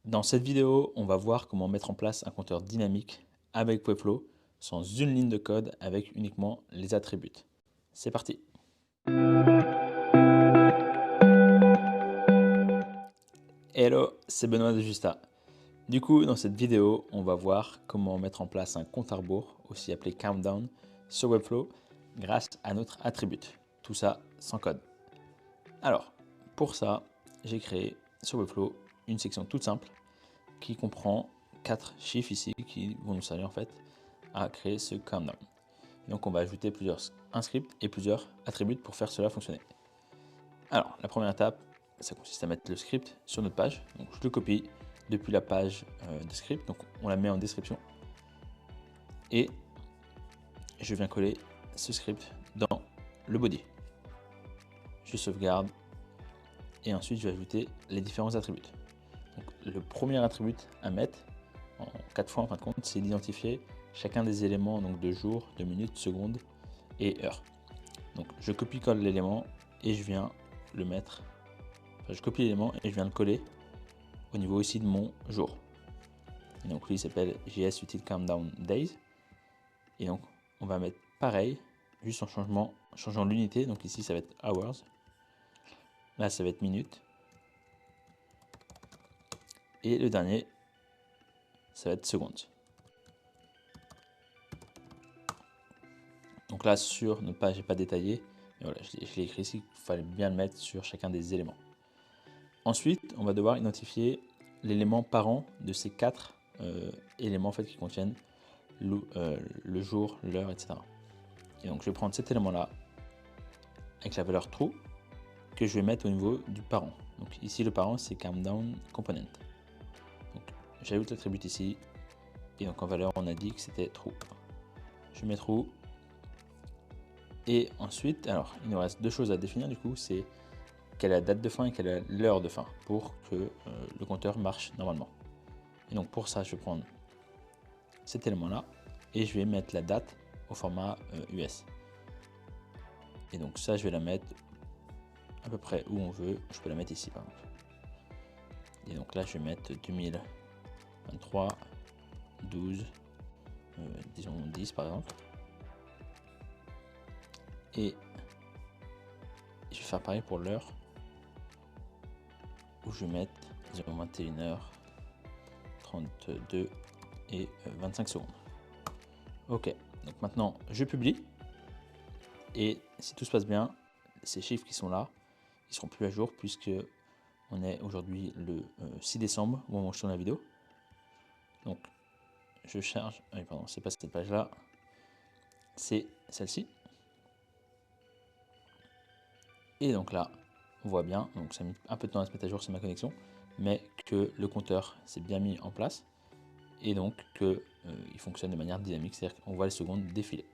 Dans cette vidéo, on va voir comment mettre en place un compteur dynamique avec Webflow sans une ligne de code avec uniquement les attributs. C'est parti! Hello, c'est Benoît de Justa. Du coup, dans cette vidéo, on va voir comment mettre en place un compte à rebours, aussi appelé Countdown, sur Webflow grâce à notre attribut. Tout ça sans code. Alors, pour ça, j'ai créé sur Webflow une section toute simple qui comprend 4 chiffres ici qui vont nous servir en fait à créer ce countdown. Donc on va ajouter un script et plusieurs attributs pour faire cela fonctionner. Alors la première étape, ça consiste à mettre le script sur notre page. Donc je le copie depuis la page de script, donc on la met en description. Et je viens coller ce script dans le body. Je sauvegarde et ensuite je vais ajouter les différents attributs. Donc, le premier attribut à mettre, en 4 fois en fin de compte, c'est d'identifier chacun des éléments donc de jour, de minutes, secondes et heures. Donc je copie-colle l'élément et je viens le mettre, enfin, je copie l'élément et je viens le coller au niveau ici de mon jour. Et donc lui il s'appelle JS Util Countdown Days. Et donc on va mettre pareil, juste en changeant l'unité. Donc ici ça va être hours, là ça va être minutes. Et le dernier, ça va être secondes. Donc là, sur notre page, je n'ai pas détaillé. Mais voilà, je l'ai écrit ici qu'il fallait bien le mettre sur chacun des éléments. Ensuite, on va devoir identifier l'élément parent de ces 4 éléments en fait, qui contiennent le jour, l'heure, etc. Et donc, je vais prendre cet élément-là avec la valeur true que je vais mettre au niveau du parent. Donc ici, le parent, c'est countdown component. Donc, j'ajoute l'attribut ici. Et donc, en valeur, on a dit que c'était true. Je mets true. Et ensuite, alors, il nous reste 2 choses à définir du coup, c'est quelle est la date de fin et quelle est l'heure de fin pour que le compteur marche normalement. Et donc pour ça, je vais prendre cet élément-là et je vais mettre la date au format US. Et donc ça, je vais la mettre à peu près où on veut. Je peux la mettre ici par exemple. Et donc là, je vais mettre 2023, 12, disons 10 par exemple. Et je vais faire pareil pour l'heure, où je vais mettre 21h32 et 25 secondes. Ok, donc maintenant je publie. Et si tout se passe bien, ces chiffres qui sont là, ils seront plus à jour puisque on est aujourd'hui le 6 décembre au moment où je tourne la vidéo. Donc je charge, pardon, c'est pas cette page là, c'est celle-ci. Et donc là, on voit bien, donc ça a mis un peu de temps à se mettre à jour, c'est ma connexion, mais que le compteur s'est bien mis en place et donc qu'il fonctionne de manière dynamique, c'est-à-dire qu'on voit les secondes défiler.